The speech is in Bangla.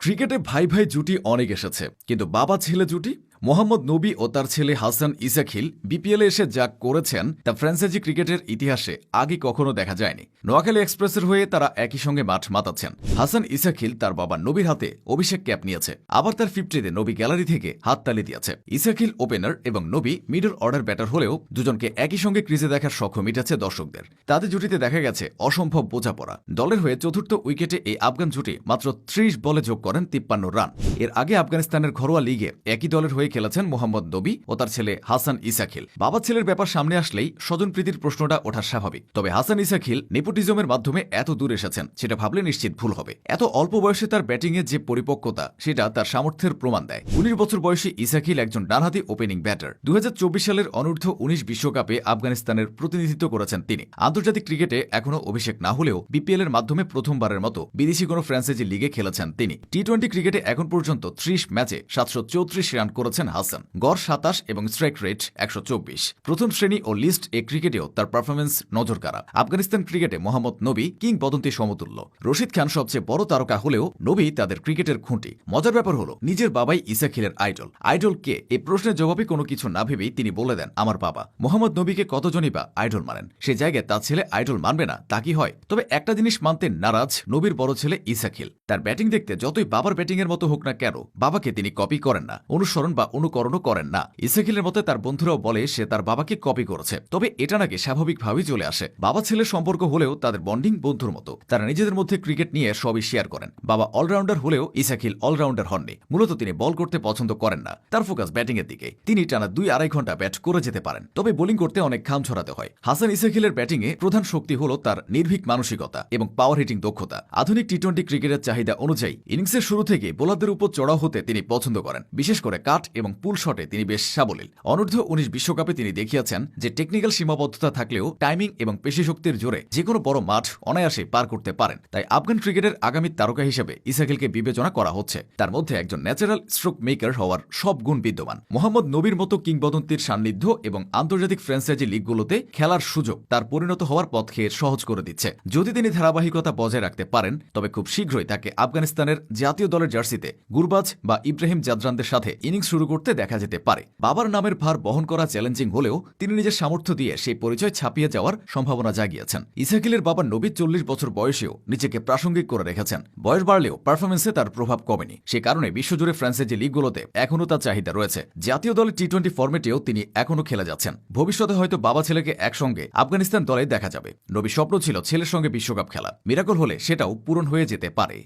ক্রিকেটে ভাই ভাই জুটি অনেক এসেছে, কিন্তু বাবা ছেলে জুটি মোহাম্মদ নবী ও তার ছেলে হাসান ইসাখিল বিপিএলে এসে যা করেছেন তা ফ্র্যাঞ্চাইজি ক্রিকেটের ইতিহাসে আগে কখনো দেখা যায়নি। নোয়াখালী এক্সপ্রেসের হয়ে তারা একই সঙ্গে মাঠ মাতাচ্ছেন। হাসান ইসাখিল তার বাবা নবীর হাতে অভিষেক ক্যাপ নিয়েছে, আবার তার 50তে নবী গ্যালারি থেকে হাততালি দিয়েছে। ইসাখিল ওপেনার এবং নবী মিডল অর্ডার ব্যাটার হলেও দুজনকে একই সঙ্গে ক্রিজে দেখার শখ মিটেছে দর্শকদের। তাদের জুটিতে দেখা গেছে অসম্ভব বোঝাপড়া। দলের হয়ে চতুর্থ উইকেটে এই আফগান জুটি মাত্র 30 বলে যোগ করেন 53 রান। এর আগে আফগানিস্তানের ঘরোয়া লিগে একই দলের হয়ে খেলেছেন মোহাম্মদ নবী ও তার ছেলে হাসান ইসাখিল। বাবা ছেলের ব্যাপার সামনে আসলেই স্বজনপ্রীতির প্রশ্নটা ওঠা স্বাভাবিক। তবে হাসান ইসাখিল নেপোটিজমের মাধ্যমে এত দূর এসেছেন সেটা ভাবলে নিশ্চিত ভুল হবে। এত অল্প বয়সে তার ব্যাটিংয়ে যে পরিপক্কতা সেটা তার সামর্থ্যের প্রমাণ দেয়। 19 বছর বয়সী ইসাখিল একজন ডানহাতি ওপেনিং ব্যাটার। 2024 সালের অনূর্ধ্ব 19 বিশ্বকাপে আফগানিস্তানের প্রতিনিধিত্ব করেছেন তিনি। আন্তর্জাতিক ক্রিকেটে এখনও অভিষেক না হলেও বিপিএল এর মাধ্যমে প্রথমবারের মতো বিদেশি কোনো ফ্র্যাঞ্চাইজি লিগে খেলেছেন তিনি। টি-20 ক্রিকেটে এখন পর্যন্ত 30 ম্যাচে 734 রান করেছেন হাসান, গড় 27 এবং স্ট্রাইক রেট 124। প্রথম শ্রেণী ও লিস্ট এ ক্রিকেটেও তার পারফরমেন্স নজরকাড়া। আফগানিস্তান ক্রিকেটে মোহাম্মদ নবী কিংবদন্তি সমতুল্য। রশিদ খান সবচেয়ে বড় তারকা হলেও নবী তাদের ক্রিকেটের খুঁটি। মজার ব্যাপার হলো নিজের বাবাই ইসাখিলের আইডল। আইডল কে? এই প্রশ্নের জবাবে কোনো কিছু না ভেবেই তিনি বলে দেন আমার বাবা। মোহাম্মদ নবীকে কতজনই বা আইডল মানেন, সে জায়গায় তার ছেলে আইডল মানবে না তা কি হয়? তবে একটা জিনিস মানতে নারাজ নবীর বড় ছেলে ইসাখিল। তার ব্যাটিং দেখতে যতই বাবার ব্যাটিং এর মতো হোক না কেন, বাবাকে তিনি কপি করেন না, অনুসরণ বা অনুকরণও করেন না। ইসাখিলের মতে তার বন্ধুরাও বলে সে তার বাবাকে কপি করেছে, তবে এটা নাকি স্বাভাবিকভাবেই চলে আসে। বাবা ছেলের সম্পর্ক হলেও তাদের বন্ডিং বন্ধুর মতো। তারা নিজেদের মধ্যে ক্রিকেট নিয়ে সবই শেয়ার করেন। বাবা অলরাউন্ডার হলেও ইসাখিল অলরাউন্ডার হননি। মূলত তিনি বল করতে পছন্দ করেন না, তার ফোকাস ব্যাটিং এর দিকে। তিনি টানা 2-2.5 ঘন্টা ব্যাট করে যেতে পারেন, তবে বোলিং করতে অনেক ঘাম ছড়াতে হয়। হাসান ইসাখিলের ব্যাটিংয়ে প্রধান শক্তি হল তার নির্ভীক মানসিকতা এবং পাওয়ার হিটিং দক্ষতা। আধুনিক টি-20 ক্রিকেটের চাহিদা অনুযায়ী ইনিংসের শুরু থেকে বোলারদের উপর চড়াও হতে তিনি পছন্দ করেন। বিশেষ করে কাট এবং পুল শটে তিনি বেশ সাবলীল। অনূর্ধ্ব 19 বিশ্বকাপে তিনি দেখিয়েছেন যে টেকনিক্যাল সীমাবদ্ধতা থাকলেও টাইমিং এবং পেশিশক্তির জোরে যেকোনো বড় মাঠ অনায়াসে পার করতে পারেন। তাই আফগান ক্রিকেটের আগামী তারকা হিসেবে ইসাখিলকে বিবেচনা করা হচ্ছে। তার মধ্যে একজন ন্যাচারাল স্ট্রোক মেকার হওয়ার সব গুণ বিদ্যমান। মোহাম্মদ নবীর মতো কিংবদন্তির সান্নিধ্য এবং আন্তর্জাতিক ফ্র্যাঞ্চাইজি লিগগুলোতে খেলার সুযোগ তার পরিণত হওয়ার পথকে সহজ করে দিচ্ছে। যদি তিনি ধারাবাহিকতা বজায় রাখতে পারেন তবে খুব শীঘ্রই তাকে আফগানিস্তানের জাতীয় দলের জার্সিতে গুরবাজ বা ইব্রাহিম জাদরানদের সাথে ইনিংস শুরু করতে দেখা যেতে পারে। বাবার নামের ভার বহন করা চ্যালেঞ্জিং হলেও তিনি নিজের সামর্থ্য দিয়ে সেই পরিচয় ছাপিয়ে যাওয়ার সম্ভাবনা জাগিয়েছেন। ইসাখিলের বাবা নবী 40 বছর বয়সেও নিজেকে প্রাসঙ্গিক করে রেখেছেন। বয়স বাড়লেও পারফরমেন্সে তার প্রভাব কমেনি। সে কারণে বিশ্বজুড়ে ফ্র্যাঞ্চাইজি লিগগুলোতে এখনও তার চাহিদা রয়েছে। জাতীয় দলের টি-20 ফরম্যাটেও তিনি এখনও খেলে যাচ্ছেন। ভবিষ্যতে হয়তো বাবা ছেলেকে একসঙ্গে আফগানিস্তান দলে দেখা যাবে। নবীর স্বপ্ন ছিল ছেলের সঙ্গে বিশ্বকাপ খেলা। মিরাকল হলে সেটাও পূরণ হয়ে যেতে পারে।